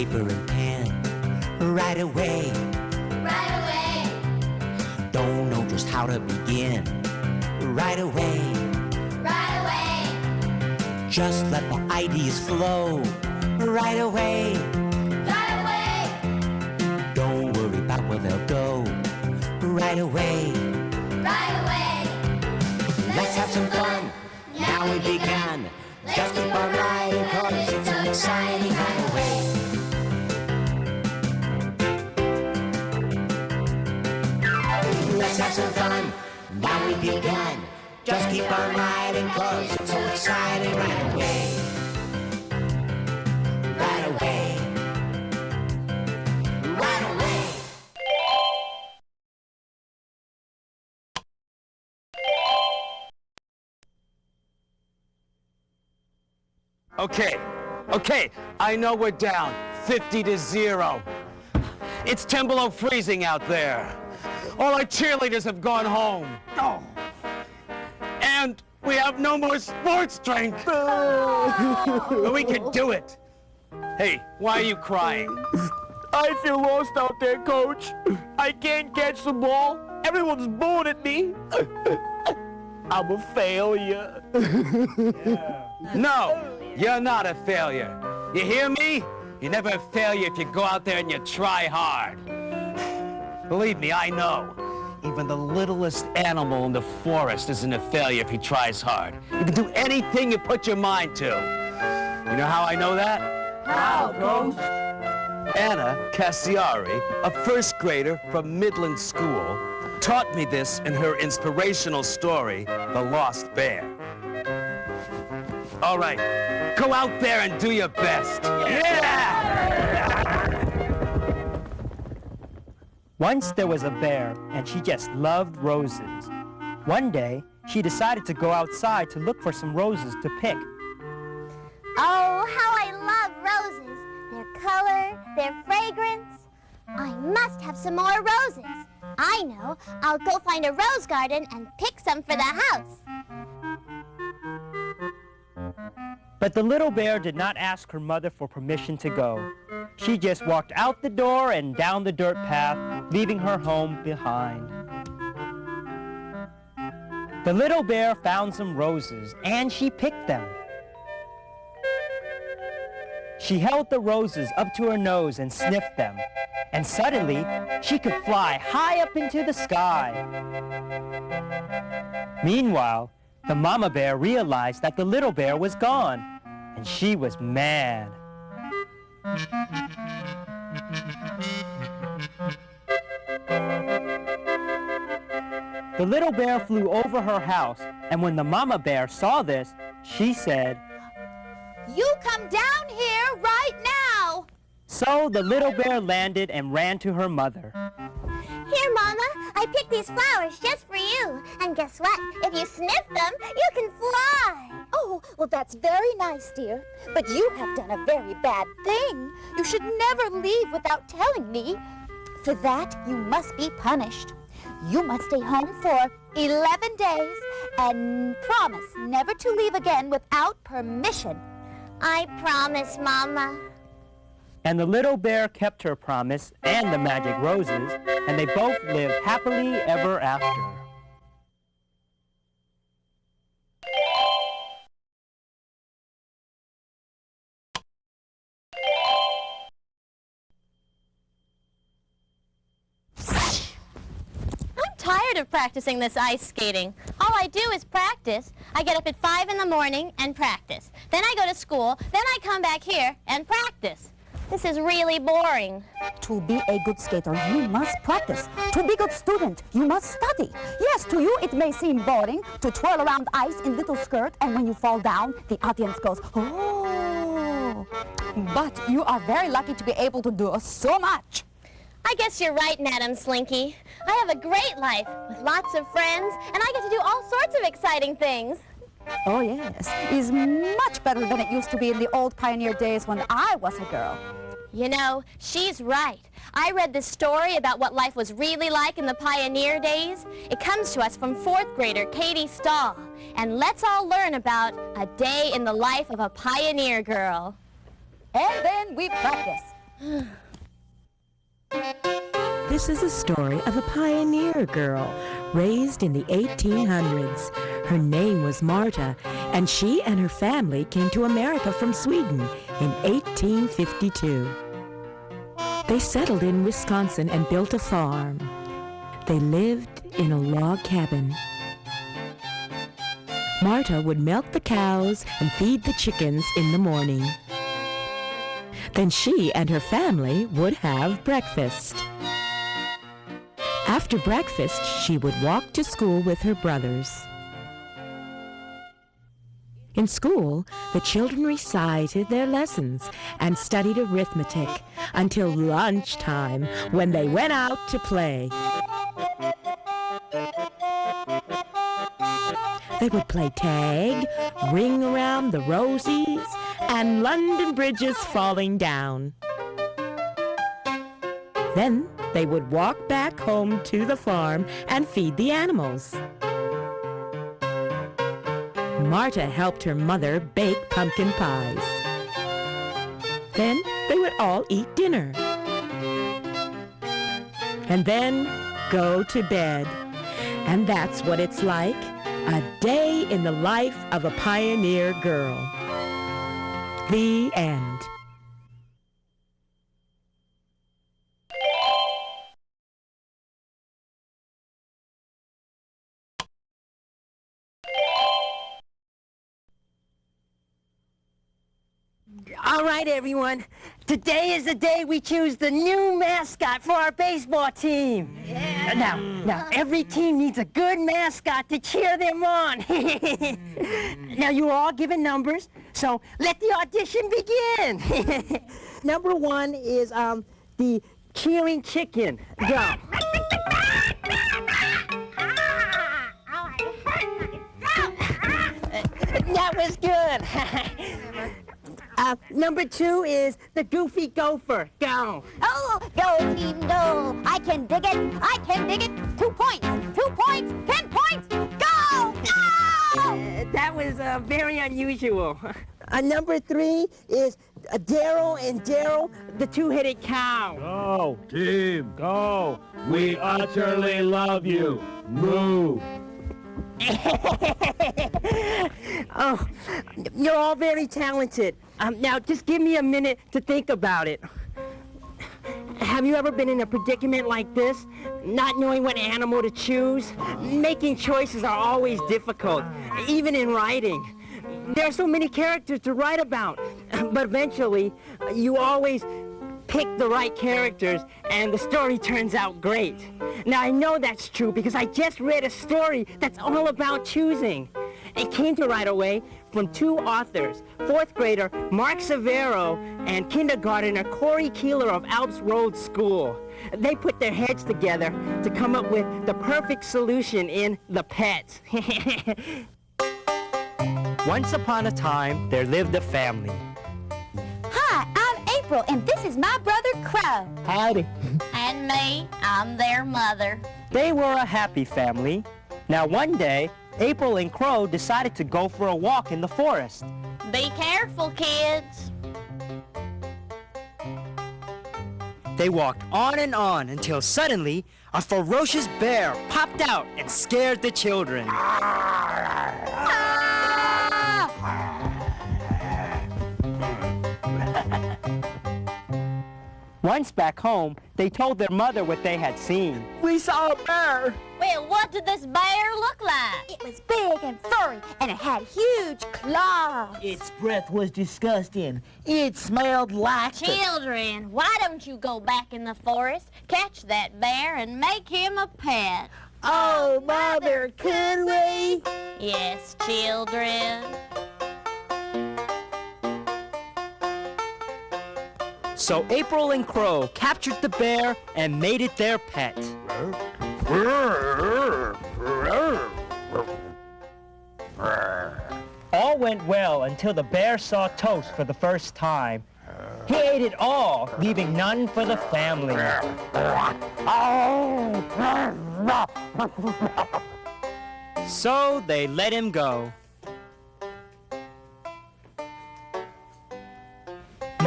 paper and pen right away. Right away. Don't know just how to begin right away. Right away. Just let the ideas flow right away. Right away. Don't worry about where they'll go right away. Right away. Let's have some fun. Now we began. Just keep on riding, cause it's so exciting right away. Let's have some fun. Now we began. Just keep on riding, cause it's so exciting right away. Right away. Right away. Okay, I know we're down 50-0. It's 10 below freezing out there. All our cheerleaders have gone home. Oh. And we have no more sports drink. But we can do it. Hey, why are you crying? I feel lost out there, Coach. I can't catch the ball. Everyone's booing at me. I'm a failure. No, you're not a failure. You hear me? You're never a failure if you go out there and you try hard. Believe me, I know. Even the littlest animal in the forest isn't a failure if he tries hard. You can do anything you put your mind to. You know how I know that? How, Coach? Anna Cassiari, a first grader from Midland School, taught me this in her inspirational story, The Lost Bear. All right, go out there and do your best. Yeah! Once there was a bear, and she just loved roses. One day, she decided to go outside to look for some roses to pick. Oh, how I love roses. Their color, their fragrance. I must have some more roses. I know. I'll go find a rose garden and pick some for the house. But the little bear did not ask her mother for permission to go. She just walked out the door and down the dirt path, leaving her home behind. The little bear found some roses, and she picked them. She held the roses up to her nose and sniffed them, and suddenly, she could fly high up into the sky. Meanwhile, the mama bear realized that the little bear was gone, and she was mad. The little bear flew over her house, and when the mama bear saw this, she said, You come down here right now. So the little bear landed and ran to her mother. Here, Mama, I picked these flowers just for you. And guess what? If you sniff them, you can fly. Oh, well, that's very nice, dear. But you have done a very bad thing. You should never leave without telling me. For that, you must be punished. You must stay home for 11 days and promise never to leave again without permission. I promise, Mama. And the little bear kept her promise and the magic roses, and they both lived happily ever after. I'm tired of practicing this ice skating. All I do is practice. I get up at 5 in the morning and practice. Then I go to school. Then I come back here and practice. This is really boring. To be a good skater, you must practice. To be a good student, you must study. Yes, to you it may seem boring to twirl around ice in little skirt, and when you fall down, the audience goes, oh. But you are very lucky to be able to do so much. I guess you're right, Madam Slinky. I have a great life with lots of friends, and I get to do all sorts of exciting things. Oh, yes. It's much better than it used to be in the old pioneer days when I was a girl. You know, she's right. I read this story about what life was really like in the pioneer days. It comes to us from 4th grader Katie Stahl. And let's all learn about a day in the life of a pioneer girl. And then we practice. This is a story of a pioneer girl raised in the 1800s. Her name was Marta, and she and her family came to America from Sweden in 1852. They settled in Wisconsin and built a farm. They lived in a log cabin. Marta would milk the cows and feed the chickens in the morning. Then she and her family would have breakfast. After breakfast, she would walk to school with her brothers. In school, the children recited their lessons and studied arithmetic until lunchtime, when they went out to play. They would play tag, ring around the rosies, and London bridges falling down. Then they would walk back home to the farm and feed the animals. Marta helped her mother bake pumpkin pies. Then they would all eat dinner. And then go to bed. And that's what it's like, a day in the life of a pioneer girl. The end. All right, everyone. Today is the day we choose the new mascot for our baseball team. Yeah. Now, every team needs a good mascot to cheer them on. Now, you're all given numbers, so let the audition begin. Number 1 is the cheering chicken. Go. That was good. Number 2 is the goofy gopher. Go. Oh, go team, go! I can dig it! I can dig it! 2 points! 2 points! 10 points! Go! Go! That was very unusual. Number 3 is Daryl and Daryl, the two-headed cow. Go, team, go. We utterly love you. Moo. Oh, you're all very talented. Now, just give me a minute to think about it. Have you ever been in a predicament like this? Not knowing what animal to choose? Making choices are always difficult, even in writing. There are so many characters to write about, but eventually, you always pick the right characters and the story turns out great. Now, I know that's true because I just read a story that's all about choosing. It came to right away from 2 authors, 4th grader Mark Severo and kindergartner Corey Keeler of Alps Road School. They put their heads together to come up with the perfect solution in The Pet. Once upon a time, there lived a family. Hi, I'm April, and this is my brother Crow. Howdy. And me, I'm their mother. They were a happy family. Now one day, April and Crow decided to go for a walk in the forest. Be careful, kids. They walked on and on until suddenly a ferocious bear popped out and scared the children. Once back home, they told their mother what they had seen. We saw a bear. Well, what did this bear look like? It was big and furry, and it had huge claws. Its breath was disgusting. It smelled like Children, why don't you go back in the forest, catch that bear, and make him a pet? Oh, Mother, could we? Yes, children. So April and Crow captured the bear and made it their pet. All went well until the bear saw toast for the first time. He ate it all, leaving none for the family. So they let him go.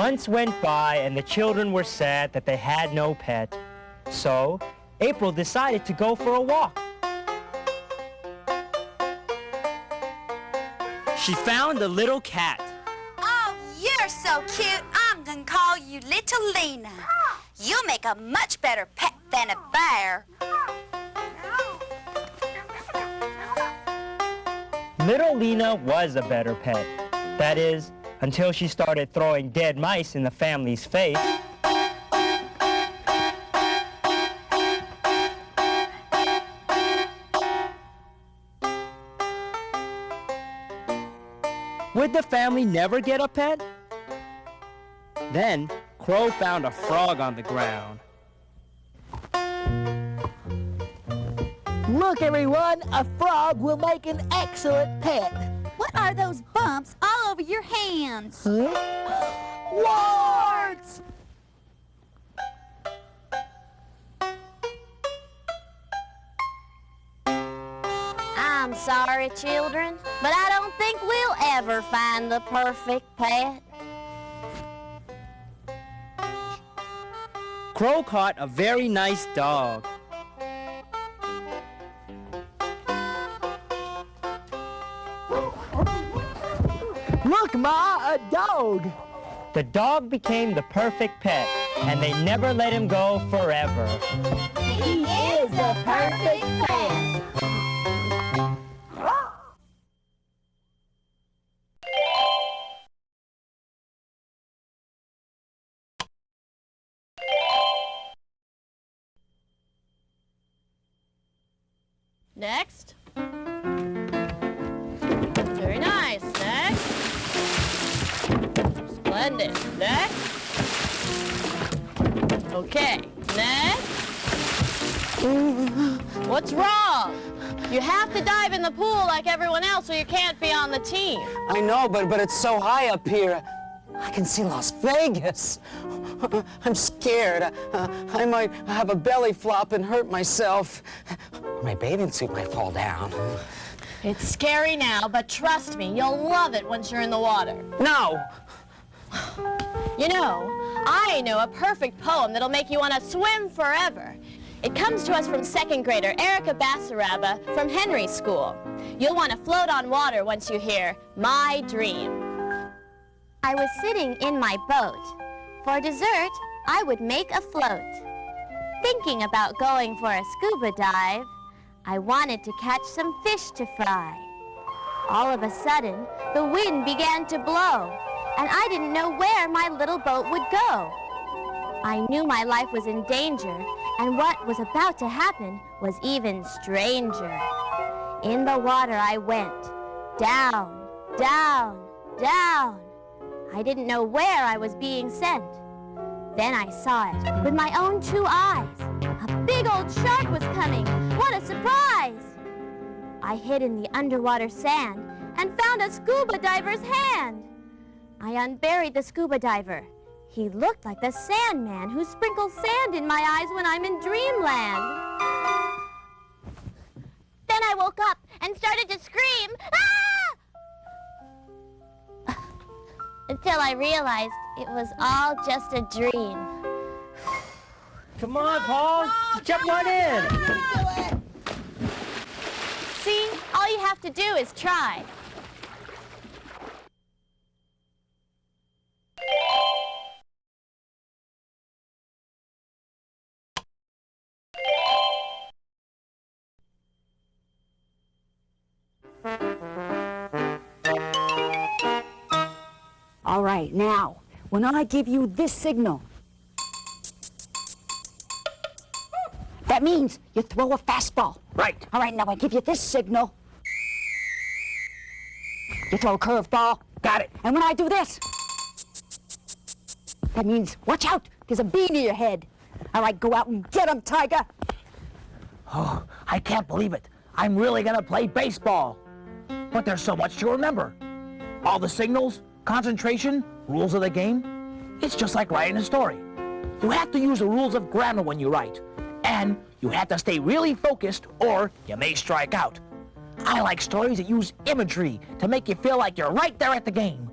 Months went by and the children were sad that they had no pet. So, April decided to go for a walk. She found a little cat. Oh, you're so cute. I'm gonna call you Little Lena. You make a much better pet than a bear. Little Lena was a better pet. That is, until she started throwing dead mice in the family's face. Would the family never get a pet? Then, Crow found a frog on the ground. Look, everyone, a frog will make an excellent pet. What are those bumps all over your hands? Warts! I'm sorry, children, but I don't think we'll ever find the perfect pet. Crow caught a very nice dog. Look, Ma, a dog. The dog became the perfect pet, and they never let him go forever. He is the perfect pet. Next. Very nice. Next. Splendid. Next. Okay. Next. What's wrong? You have to dive in the pool like everyone else or you can't be on the team. I know, but it's so high up here. I can see Las Vegas. I'm scared. I might have a belly flop and hurt myself. My bathing suit might fall down. It's scary now, but trust me, you'll love it once you're in the water. No! You know, I know a perfect poem that'll make you want to swim forever. It comes to us from second grader Erica Bassaraba from Henry's school. You'll want to float on water once you hear My Dream. I was sitting in my boat. For dessert, I would make a float. Thinking about going for a scuba dive, I wanted to catch some fish to fry. All of a sudden, the wind began to blow, and I didn't know where my little boat would go. I knew my life was in danger, and what was about to happen was even stranger. In the water I went, down, down, down. I didn't know where I was being sent. Then I saw it with my own 2 eyes. A big old shark was coming. What a surprise! I hid in the underwater sand and found a scuba diver's hand. I unburied the scuba diver. He looked like the Sandman who sprinkles sand in my eyes when I'm in dreamland. Then I woke up and started to scream, "Ah!" Until I realized it was all just a dream. Come on, Paul. Jump on in. See, all you have to do is try. All right, now, when I give you this signal, that means you throw a fastball. Right. All right, now I give you this signal, you throw a curveball. Got it. And when I do this, that means, watch out, there's a bee near your head. All right, go out and get him, Tiger. Oh, I can't believe it. I'm really gonna play baseball. But there's so much to remember. All the signals, concentration, rules of the game. It's just like writing a story. You have to use the rules of grammar when you write. And you have to stay really focused or you may strike out. I like stories that use imagery to make you feel like you're right there at the game.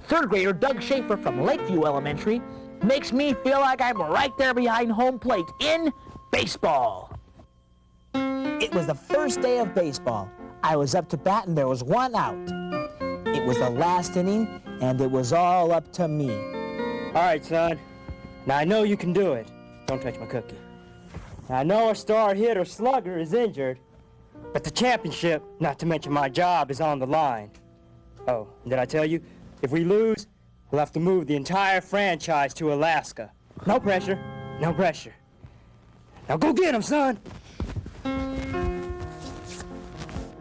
Third grader Doug Schaefer from Lakeview Elementary makes me feel like I'm right there behind home plate in baseball. It was the first day of baseball. I was up to bat and there was one out. It was the last inning and it was all up to me. All right, son. Now, I know you can do it. Don't touch my cookie. Now, I know our star hitter, Slugger, is injured, but the championship, not to mention my job, is on the line. Oh, and did I tell you? If we lose, we'll have to move the entire franchise to Alaska. No pressure. No pressure. Now go get him, son.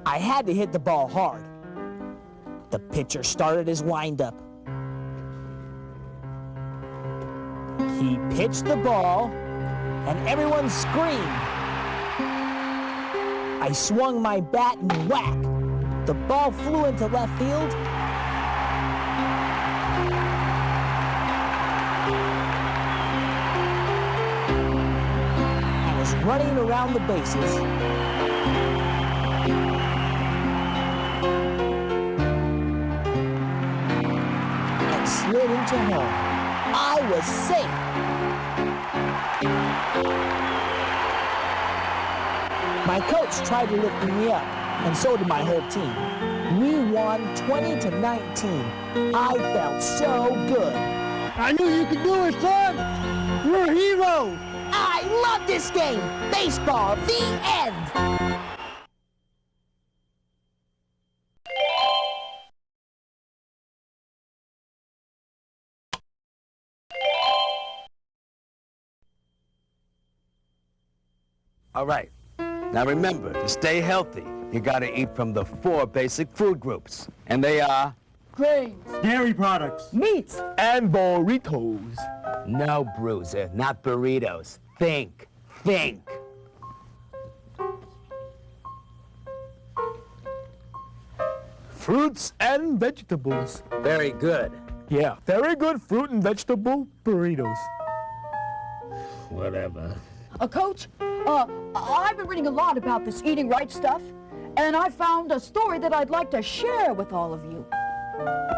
I had to hit the ball hard. The pitcher started his windup. He pitched the ball, and everyone screamed. I swung my bat and whack. The ball flew into left field. I was running around the bases. And slid into home. I was safe. My coach tried to lift me up, and so did my whole team. We won 20-19. I felt so good. I knew you could do it, son. You're a hero. I love this game. Baseball, the end. All right. Now remember, to stay healthy, you gotta eat from the 4 basic food groups. And they are... Grains, Dairy products. meats, And burritos. No, Bruiser, not burritos. Think. Think. Fruits and vegetables. Very good. Yeah, very good fruit and vegetable burritos. Whatever. Coach, I've been reading a lot about this eating right stuff, and I found a story that I'd like to share with all of you.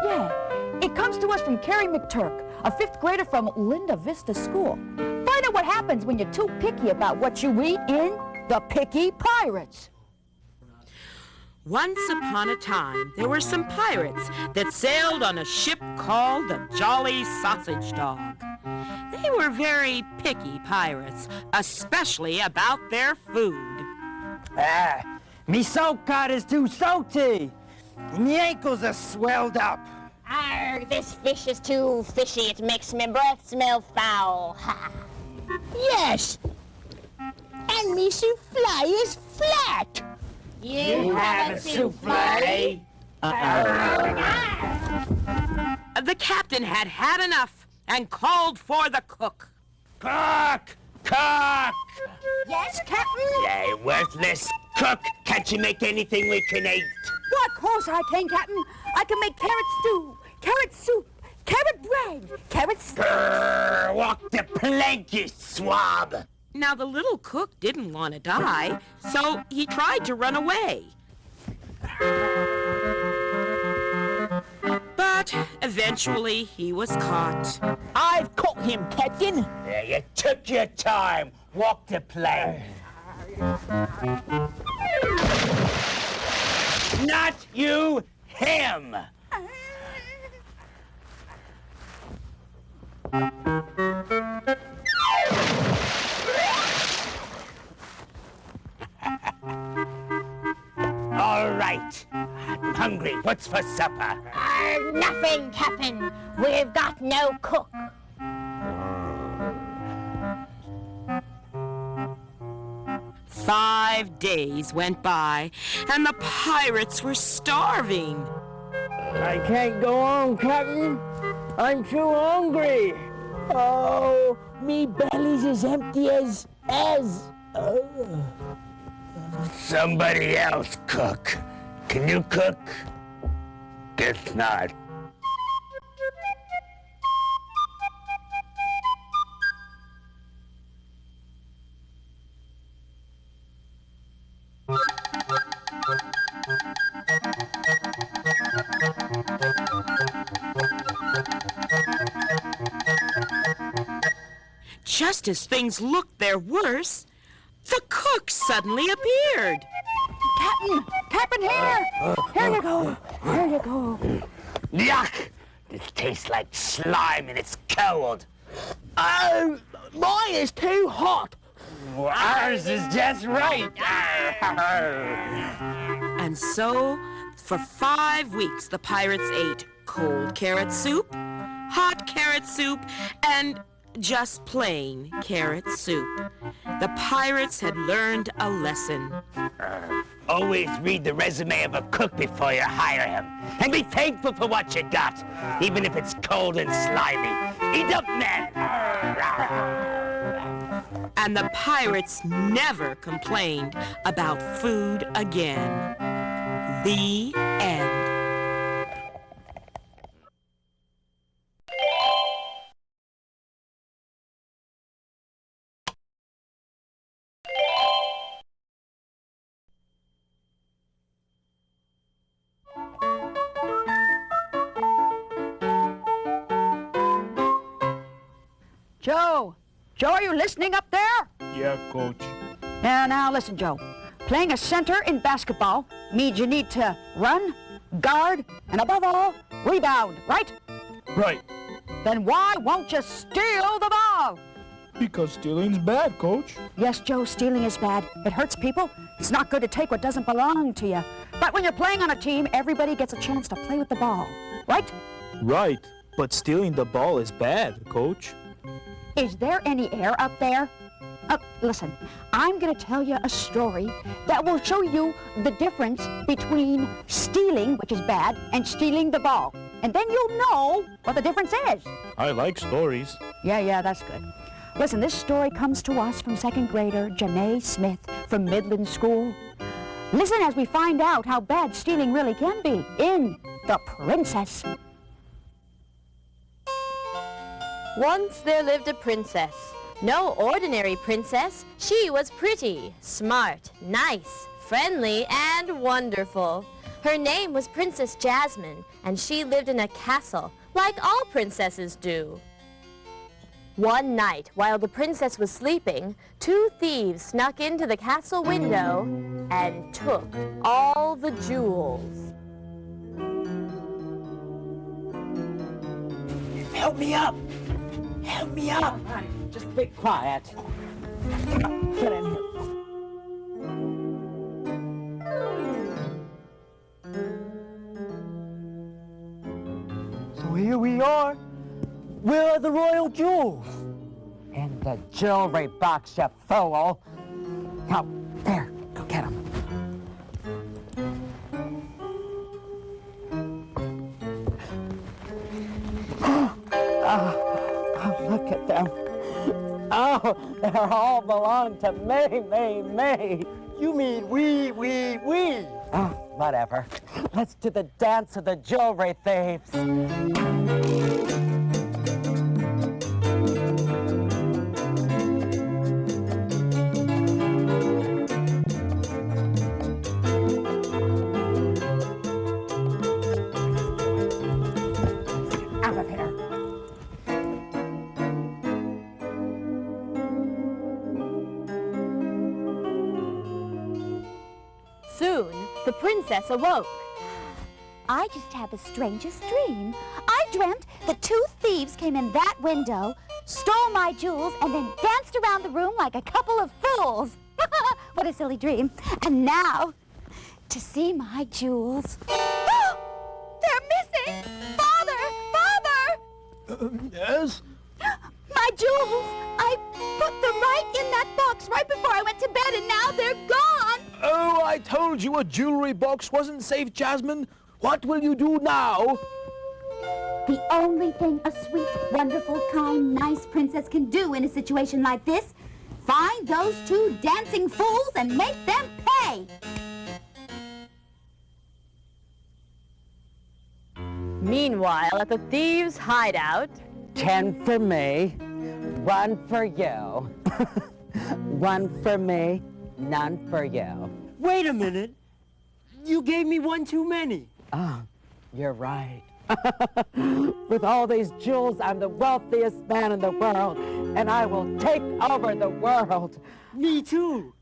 Yeah, it comes to us from Carrie McTurk, a 5th grader from Linda Vista School. Find out what happens when you're too picky about what you eat in The Picky Pirates. Once upon a time, there were some pirates that sailed on a ship called the Jolly Sausage Dog. They were very picky pirates, especially about their food. Me soap cod is too salty, and the ankles are swelled up. Arr, this fish is too fishy. It makes my breath smell foul. Ha. Yes. And me souffle is flat. You have a souffle? The captain had had enough and called for the cook. Cook! Cook! Yes, Captain? Yay, worthless cook! Can't you make anything we can eat? Why, of course I can, Captain. I can make carrot stew, carrot soup, carrot bread, carrot stew. Grrr, walk the plank, you swab! Now, the little cook didn't want to die, so he tried to run away. But eventually he was caught. I've caught him, Captain. Yeah, you took your time. Walk the plank. Not you, him! All right. I'm hungry. What's for supper? Nothing, Captain. We've got no cook. Five days went by, and the pirates were starving. I can't go on, Captain. I'm too hungry. Oh, me belly's as empty as... Somebody else cook. Can you cook? Guess not. just as things looked their worst, the cook suddenly appeared. Captain, here! Here you go. Here you go. Yuck! This tastes like slime and it's cold. Mine is too hot. Ours is just right. And so, for 5 weeks, the pirates ate cold carrot soup, hot carrot soup, and just plain carrot soup. The pirates had learned a lesson. Always read the resume of a cook before you hire him. And be thankful for what you got, even if it's cold and slimy. Eat up, men! And the pirates never complained about food again. The end. Joe! Joe, are you listening up there? Yeah, Coach. Now listen, Joe. Playing a center in basketball means you need to run, guard, and above all, rebound, right? Right. Then why won't you steal the ball? Because stealing's bad, Coach. Yes, Joe, stealing is bad. It hurts people. It's not good to take what doesn't belong to you. But when you're playing on a team, everybody gets a chance to play with the ball, right? Right. But stealing the ball is bad, Coach. Is there any air up there? Listen, I'm going to tell you a story that will show you the difference between stealing, which is bad, and stealing the ball. And then you'll know what the difference is. I like stories. Yeah, that's good. Listen, this story comes to us from second grader Janae Smith from Midland School. Listen as we find out how bad stealing really can be in The Princess. Once there lived a princess. No ordinary princess. She was pretty, smart, nice, friendly, and wonderful. Her name was Princess Jasmine, and she lived in a castle, like all princesses do. One night, while the princess was sleeping, 2 thieves snuck into the castle window and took all the jewels. Help me up! Help me up! Just be quiet. Get in here. So here we are. Where are the royal jewels? In the jewelry box, you fool. Now, there, go get them. Look at them. Oh, they all belong to me. You mean we. Oh, whatever. Let's do the dance of the jewelry thieves. Out of here. Soon, the princess awoke. I just had the strangest dream. I dreamt that 2 thieves came in that window, stole my jewels, and then danced around the room like a couple of fools. What a silly dream. And now, to see my jewels. They're missing! Father! Yes? My jewels! I put them right in that box right before I went to bed, and now they're gone! Oh, I told you a jewelry box wasn't safe, Jasmine. What will you do now? The only thing a sweet, wonderful, kind, nice princess can do in a situation like this, find those 2 dancing fools and make them pay! Meanwhile, at the thieves' hideout, 10 for me, 1 for you. 1 for me, none for you. Wait a minute. You gave me 1 too many. Oh, you're right. With all these jewels, I'm the wealthiest man in the world. and I will take over the world. Me too.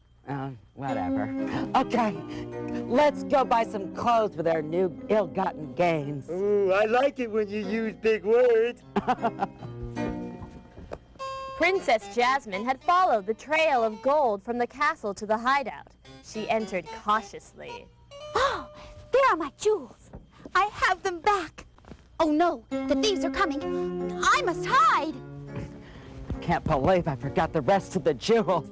Whatever. Okay, let's go buy some clothes with our new ill-gotten gains. Ooh, I like it when you use big words. Princess Jasmine had followed the trail of gold from the castle to the hideout. She entered cautiously. Oh, there are my jewels. I have them back. Oh no, the thieves are coming. I must hide. Can't believe I forgot the rest of the jewels.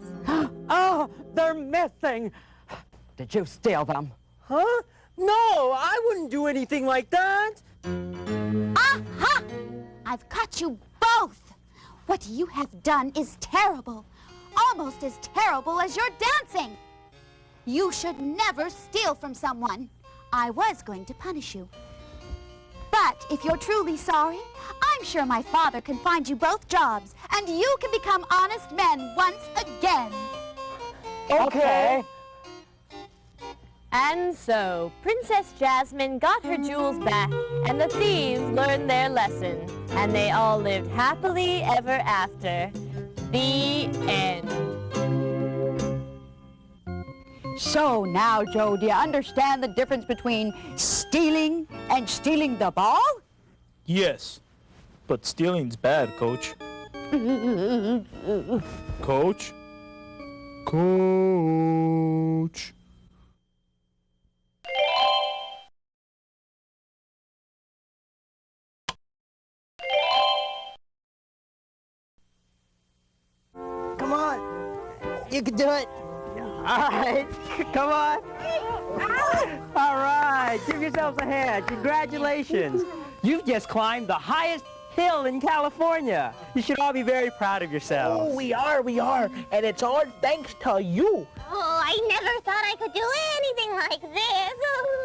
Oh, they're missing. Did you steal them? Huh? No, I wouldn't do anything like that. Aha! I've caught you both. What you have done is terrible. Almost as terrible as your dancing. You should never steal from someone. I was going to punish you. But if you're truly sorry, I'm sure my father can find you both jobs, and you can become honest men once again. Okay. And so, Princess Jasmine got her jewels back, and the thieves learned their lesson, and they all lived happily ever after. The end. So now, Joe, do you understand the difference between stealing and stealing the ball? Yes, but stealing's bad, Coach. Coach? Coach? Come on. You can do it. All right. Come on. All right, give yourselves a hand. Congratulations. You've just climbed the highest hill in California. You should all be very proud of yourselves. Oh, we are. And it's all thanks to you. Oh, I never thought I could do anything like this.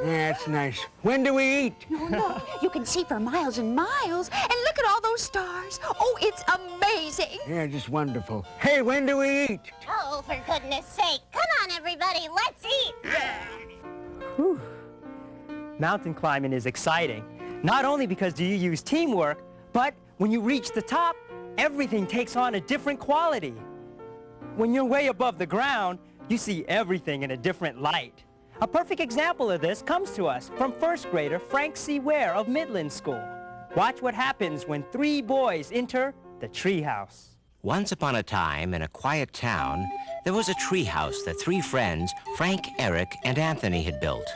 That's nice. When do we eat? No, you can see for miles and miles, and look at all those stars. Oh, it's amazing. Yeah, just wonderful. Hey, when do we eat? Oh, for goodness sake. Come on, everybody, let's eat. Whew. Mountain climbing is exciting. Not only because you use teamwork, but when you reach the top, everything takes on a different quality. When you're way above the ground, you see everything in a different light. A perfect example of this comes to us from first grader Frank C. Ware of Midland School. Watch what happens when 3 boys enter the treehouse. Once upon a time, in a quiet town, there was a treehouse that 3 friends, Frank, Eric, and Anthony, had built.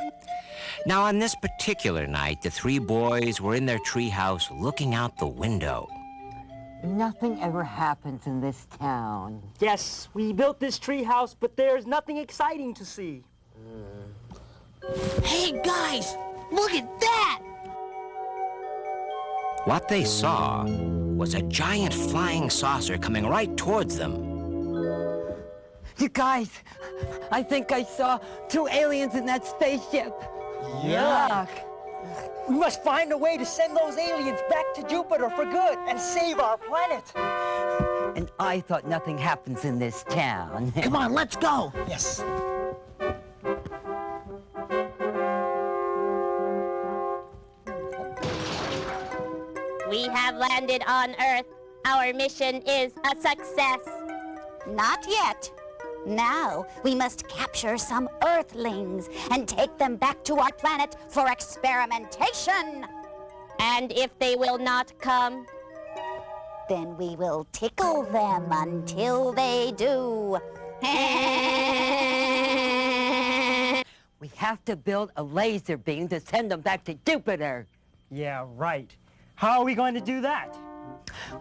Now, on this particular night, the 3 boys were in their treehouse looking out the window. Nothing ever happens in this town. Yes, we built this treehouse, but there's nothing exciting to see. Hey, guys, look at that! What they saw was a giant flying saucer coming right towards them. You guys, I think I saw 2 aliens in that spaceship. Yuck! We must find a way to send those aliens back to Jupiter for good and save our planet. And I thought nothing happens in this town. Come on, let's go! Yes. We have landed on Earth. Our mission is a success. Not yet. Now, we must capture some Earthlings and take them back to our planet for experimentation. And if they will not come, Then we will tickle them until they do. We have to build a laser beam to send them back to Jupiter. Yeah, right. How are we going to do that?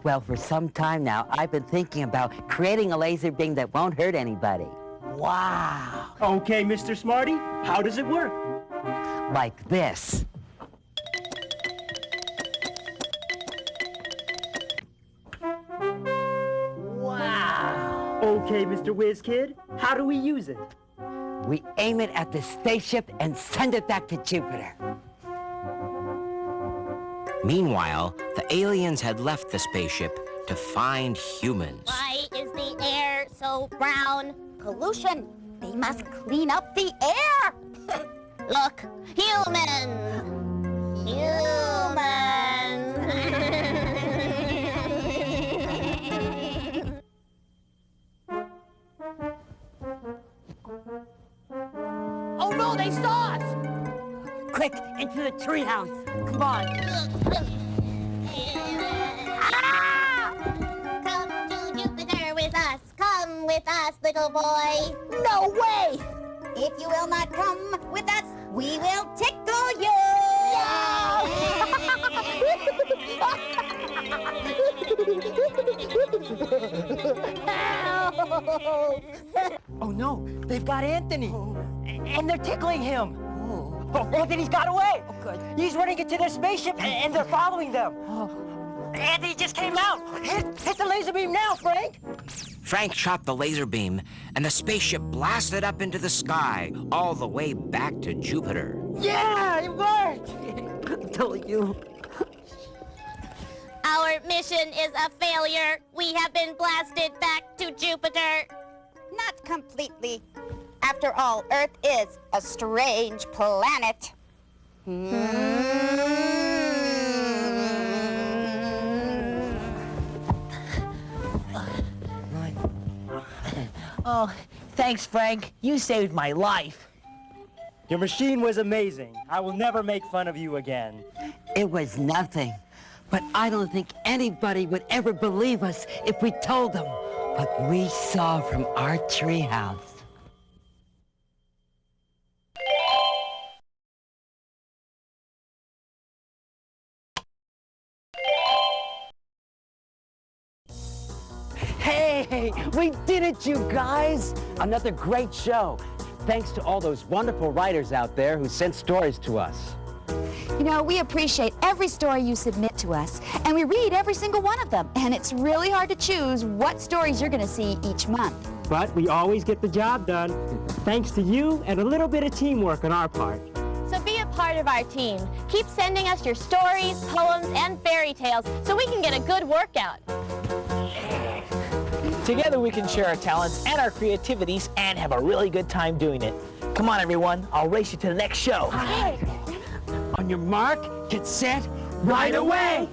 Well, for some time now, I've been thinking about creating a laser beam that won't hurt anybody. Wow! Okay, Mr. Smarty, how does it work? Like this. Wow! Okay, Mr. Whiz Kid, how do we use it? We aim it at the spaceship and send it back to Jupiter. Meanwhile, the aliens had left the spaceship to find humans. Why is the air so brown? Pollution. They must clean up the air. Look, humans! Humans! no, they saw us! Quick, into the treehouse. Come on. Ah! Come to Jupiter with us. Come with us, little boy. No way! If you will not come with us, we will tickle you! Oh no, they've got Anthony. And they're tickling him. Oh, Anthony's got away. Oh, good. He's running into their spaceship and they're following them. Anthony just came out. Hit the laser beam now, Frank. Frank shot the laser beam, and the spaceship blasted up into the sky, all the way back to Jupiter. Yeah, it worked. I told you. Our mission is a failure. We have been blasted back to Jupiter. Not completely. After all, Earth is a strange planet. Oh, thanks, Frank. You saved my life. Your machine was amazing. I will never make fun of you again. It was nothing. But I don't think anybody would ever believe us if we told them what we saw from our treehouse. Hey, we did it, you guys! Another great show. Thanks to all those wonderful writers out there who sent stories to us. You know, we appreciate every story you submit to us, and we read every single one of them. And it's really hard to choose what stories you're going to see each month. But we always get the job done, thanks to you and a little bit of teamwork on our part. So be a part of our team. Keep sending us your stories, poems, and fairy tales so we can get a good workout. Together we can share our talents and our creativities and have a really good time doing it. Come on, everyone. I'll race you to the next show. On your mark, get set, right away!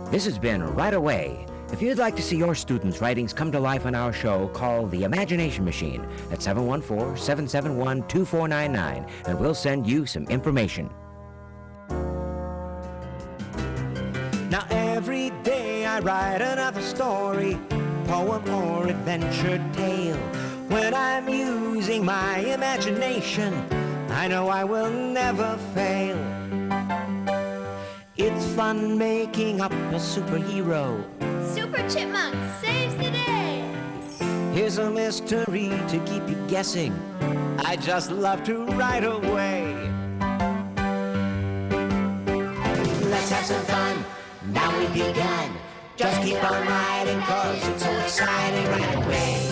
This has been Right Away. If you'd like to see your students' writings come to life on our show, call the Imagination Machine at 714-771-2499, and we'll send you some information. Now every day I write another story, poem or adventure tale. When I'm using my imagination, I know I will never fail. It's fun making up a superhero. Super Chipmunk saves the day. Here's a mystery to keep you guessing. I just love to write away. Let's have some fun. Now we've begun. Just keep on writing, 'cause it's so exciting right away.